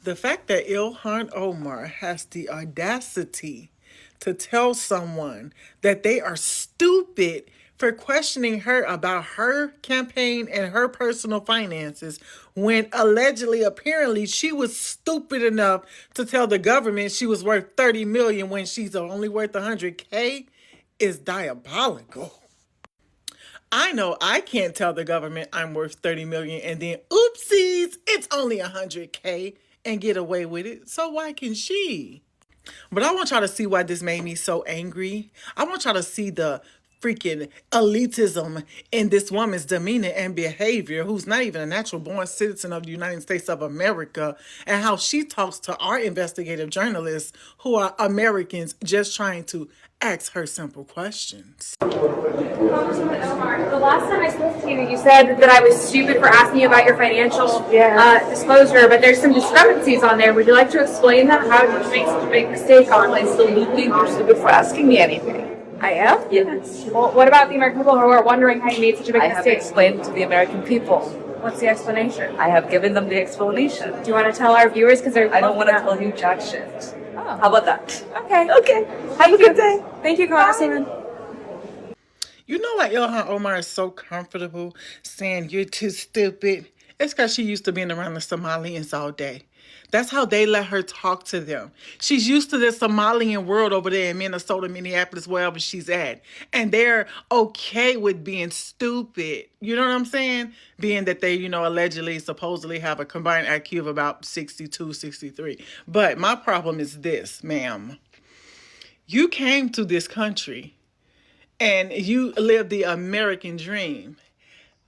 The fact that Ilhan Omar has the audacity to tell someone that they are stupid for questioning her about her campaign and her personal finances when allegedly apparently she was stupid enough to tell the government she was worth 30 million when she's only worth 100K is diabolical. I know I can't tell the government I'm worth 30 million and then oopsies, it's only 100K and get away with it. So why can she? But I want y'all to see why this made me so angry. I want y'all to see the freaking elitism in this woman's demeanor and behavior, who's not even a natural born citizen of the United States of America, and how she talks to our investigative journalists who are Americans just trying to ask her simple questions. Congresswoman Omar, the last time I spoke to you, you said that I was stupid for asking you about your financial disclosure, but there's some discrepancies on there. Would you like to explain that? How did you make such a big mistake on I it? still do think you're stupid for asking me anything. I am? Yes. Well, what about the American people who are wondering how you made such a big I have mistake? explained to the American people. What's the explanation? I have given them the explanation. Do you want to tell our viewers? Because they're I don't want to tell you jack shit. Oh. How about that? Okay. Okay. Have a good day. Thank you, Congresswoman. You know why Ilhan Omar is so comfortable saying you're too stupid? It's because she used to being around the Somalians all day. That's how they let her talk to them. She's used to the Somalian world over there in Minnesota, Minneapolis, wherever she's at. And they're okay with being stupid. You know what I'm saying? Being that they, allegedly, supposedly have a combined IQ of about 62, 63. But my problem is this, ma'am. You came to this country and you live the American dream.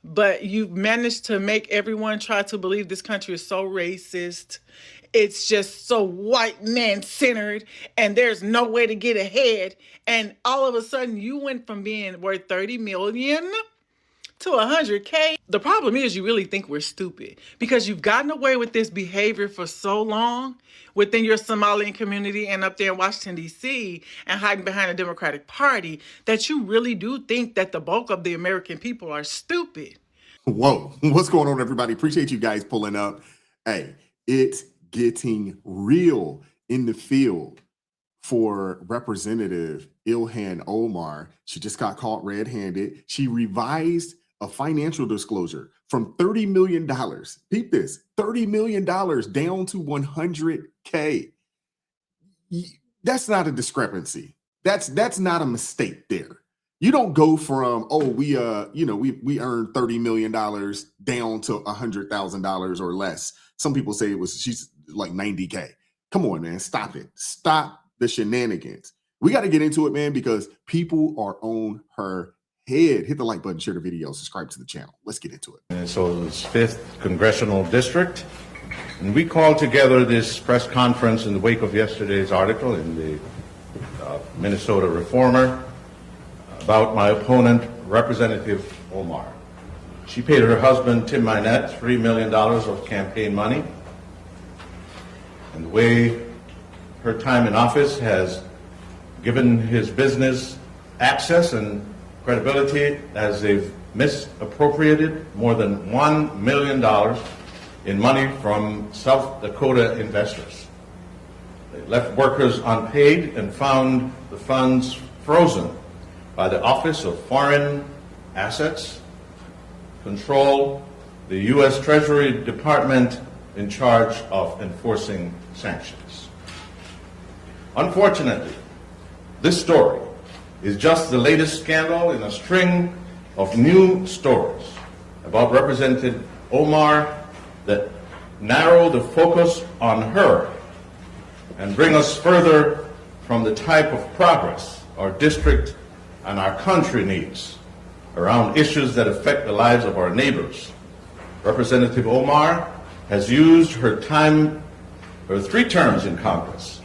But you've managed to make everyone try to believe this country is so racist. It's just so white man centered, and there's no way to get ahead. And all of a sudden, you went from being worth 30 million to 100K. The problem is you really think we're stupid because you've gotten away with this behavior for so long within your Somalian community and up there in Washington, D.C. and hiding behind the Democratic Party that you really do think that the bulk of the American people are stupid. Whoa, what's going on, everybody? Appreciate you guys pulling up. Hey, it's getting real in the field for Representative Ilhan Omar. She just got caught red-handed. She revised a financial disclosure from $30 million. Peep this, $30 million down to 100K. That's not a discrepancy. That's not a mistake there. You don't go from, we earned $30 million down to $100,000 or less. Some people say she's like 90K. Come on, man, stop it. Stop the shenanigans. We got to get into it, man, because people are on her head. Hit the like button, share the video, subscribe to the channel. Let's get into it. Minnesota's 5th Congressional District. And we called together this press conference in the wake of yesterday's article in the Minnesota Reformer about my opponent, Representative Omar. She paid her husband, Tim Minette, $3 million of campaign money. And the way her time in office has given his business access and credibility, as they've misappropriated more than $1 million in money from South Dakota investors. They left workers unpaid and found the funds frozen by the Office of Foreign Assets, control the U.S. Treasury Department in charge of enforcing sanctions. Unfortunately, this story is just the latest scandal in a string of new stories about Representative Omar that narrow the focus on her and bring us further from the type of progress our district and our country needs around issues that affect the lives of our neighbors. Representative Omar has used her 3 terms in Congress,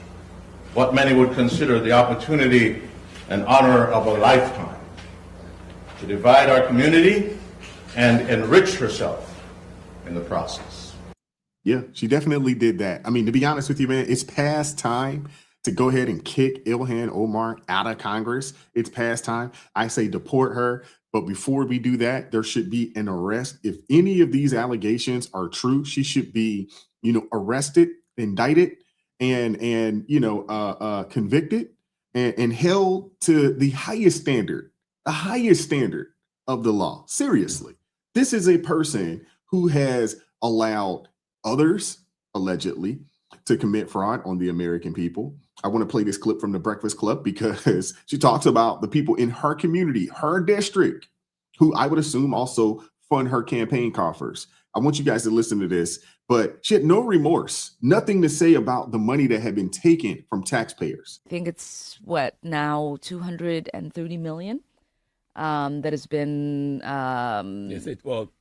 what many would consider the opportunity and honor of a lifetime, to divide our community and enrich herself in the process. Yeah, she definitely did that. I mean, to be honest with you, man, it's past time to go ahead and kick Ilhan Omar out of Congress. It's past time. I say deport her. But before we do that, there should be an arrest. If any of these allegations are true, she should be, arrested, indicted and convicted and held to the highest standard of the law. Seriously, this is a person who has allowed others, allegedly, to commit fraud on the American people. I want to play this clip from the Breakfast Club because she talks about the people in her community, her district, who I would assume also fund her campaign coffers. I want you guys to listen to this, but she had no remorse, nothing to say about the money that had been taken from taxpayers. I think it's what now 230 million that has been Yes, well,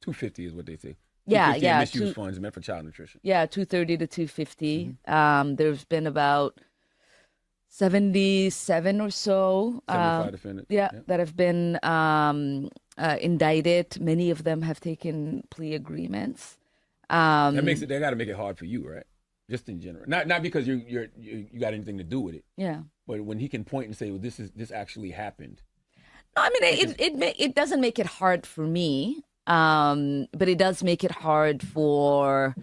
250 is what they say. yeah, 250 yeah, misuse funds meant for child nutrition. yeah, 230 to 250. There's been about 77 or so 75 defendants. that have been indicted. Many of them have taken plea agreements. That makes it. They got to make it hard for you, right? Just in general, not because you got anything to do with it. Yeah. But when he can point and say, "Well, this actually happened." No, I mean it doesn't make it hard for me, but it does make it hard for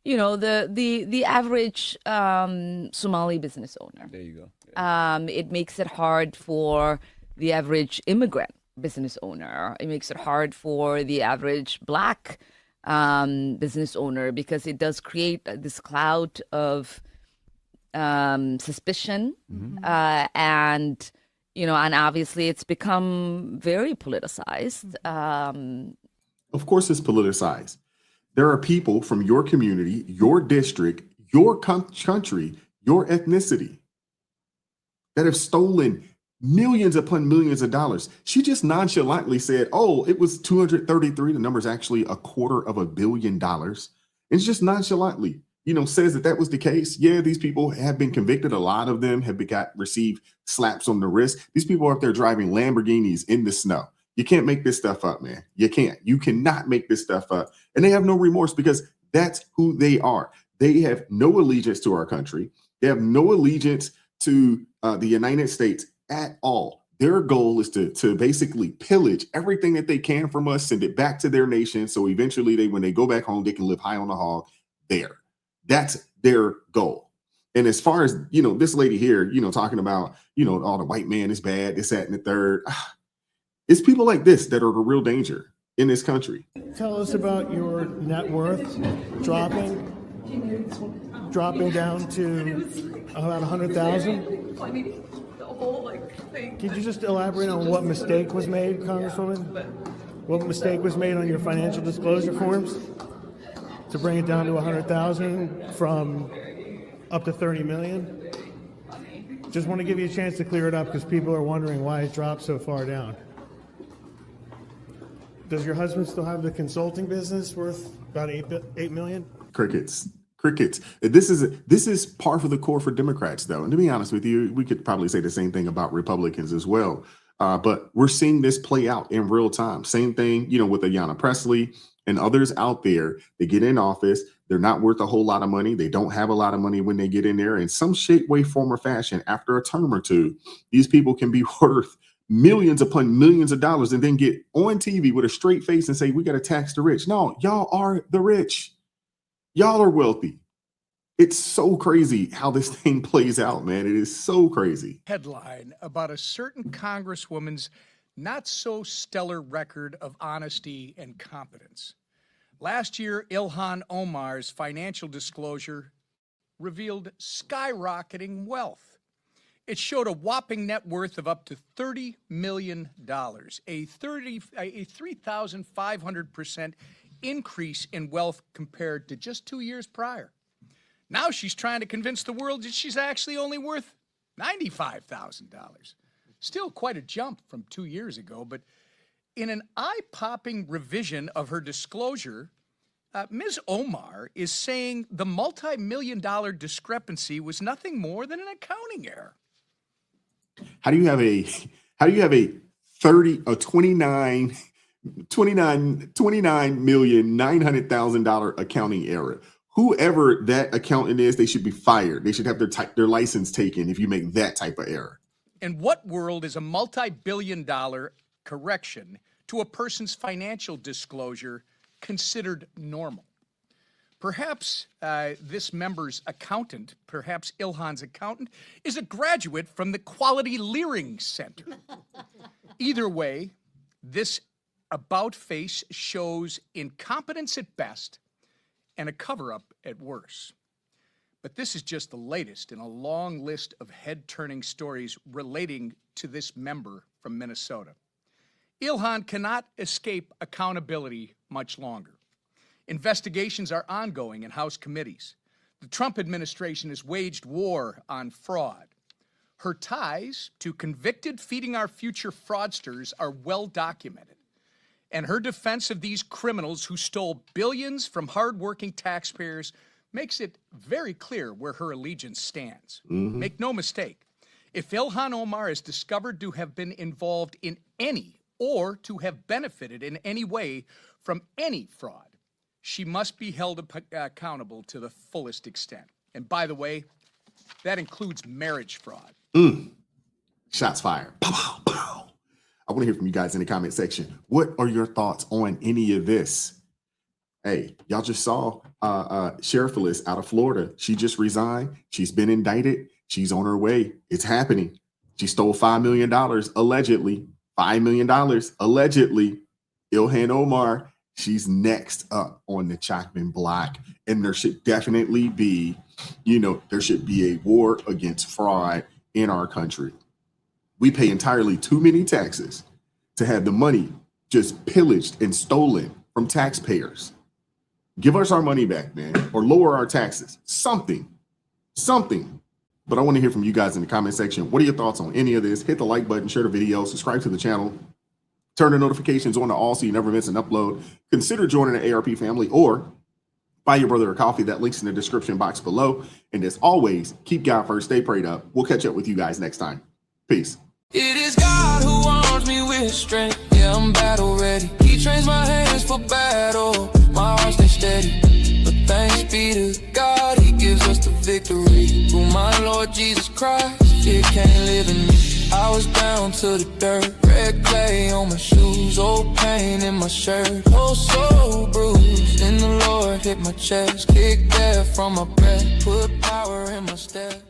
the average Somali business owner. There you go. Yeah. It makes it hard for the average immigrant business owner. It makes it hard for the average Black business owner because it does create this cloud of suspicion, and obviously it's become very politicized. Of course, it's politicized. There are people from your community, your district, your country, your ethnicity that have stolen millions upon millions of dollars. She just nonchalantly said, oh, it was 233. The number is actually $250 million. It's just nonchalantly, says that was the case. Yeah, these people have been convicted. A lot of them have received slaps on the wrist. These people are up there driving Lamborghinis in the snow. You can't make this stuff up, man. You can't. You cannot make this stuff up. And they have no remorse because that's who they are. They have no allegiance to our country. They have no allegiance to the United States at all. Their goal is to basically pillage everything that they can from us, send it back to their nation. So eventually when they go back home, they can live high on the hog there. That's their goal. And as far as, this lady here, talking about, all the white man is bad, this, that, and the third. It's people like this that are the real danger in this country. Tell us about your net worth dropping down to about 100,000. Could you just elaborate on what mistake was made, Congresswoman? What mistake was made on your financial disclosure forms to bring it down to 100,000 from up to 30 million? Just want to give you a chance to clear it up because people are wondering why it dropped so far down. Does your husband still have the consulting business worth about $8 million? Crickets. This is par for the course for Democrats, though. And to be honest with you, we could probably say the same thing about Republicans as well. But we're seeing this play out in real time. Same thing, with Ayanna Pressley and others out there. They get in office. They're not worth a whole lot of money. They don't have a lot of money when they get in there. In some shape, way, form, or fashion, after a term or two, these people can be worth millions upon millions of dollars and then get on TV with a straight face and say, we got to tax the rich. No, y'all are the rich. Y'all are wealthy. It's so crazy how this thing plays out, man. It is so crazy. Headline about a certain congresswoman's not so stellar record of honesty and competence. Last year, Ilhan Omar's financial disclosure revealed skyrocketing wealth. It showed a whopping net worth of up to $30 million, a 3,500% increase in wealth compared to just 2 years prior. Now she's trying to convince the world that she's actually only worth $95,000. Still quite a jump from 2 years ago, but in an eye-popping revision of her disclosure, Ms. Omar is saying the multi-million-dollar discrepancy was nothing more than an accounting error. How do you have a 29,900,000 accounting error? Whoever that accountant is, they should be fired. They should have their license taken if you make that type of error. In what world is a multi-billion-dollar correction to a person's financial disclosure considered normal? Perhaps this member's accountant, perhaps Ilhan's accountant, is a graduate from the Quality Leering Center. Either way, this about face shows incompetence at best and a cover-up at worst. But this is just the latest in a long list of head-turning stories relating to this member from Minnesota. Ilhan cannot escape accountability much longer. Investigations are ongoing in House committees. The Trump administration has waged war on fraud. Her ties to convicted Feeding Our Future fraudsters are well documented. And her defense of these criminals who stole billions from hardworking taxpayers makes it very clear where her allegiance stands. Make no mistake, if Ilhan Omar is discovered to have been involved in any or to have benefited in any way from any fraud, she must be held accountable to the fullest extent. And by the way, that includes marriage fraud. Shots fired. Pow, pow, pow. I want to hear from you guys in the comment section. What are your thoughts on any of this? Hey, y'all just saw Sheriff Phyllis out of Florida. She just resigned. She's been indicted. She's on her way. It's happening. She stole $5 million, allegedly. $5 million, allegedly. Ilhan Omar, she's next up on the chopping block. And there should definitely be, there should be a war against fraud in our country. We pay entirely too many taxes to have the money just pillaged and stolen from taxpayers. Give us our money back, man, or lower our taxes. Something. But I want to hear from you guys in the comment section. What are your thoughts on any of this? Hit the like button, share the video, subscribe to the channel, turn the notifications on to all so you never miss an upload. Consider joining the ARP family or buy your brother a coffee. That link's in the description box below. And as always, keep God first, stay prayed up. We'll catch up with you guys next time. Peace. It is God who arms me with strength. Yeah, I'm battle ready. He trains my hands for battle. My heart stays steady. But thanks be to God, He gives us the victory. Through my Lord Jesus Christ, fear can't live in me. I was down to the dirt, red clay on my shoes, old pain in my shirt, oh so bruised. And the Lord hit my chest, kicked air from my breath, put power in my step.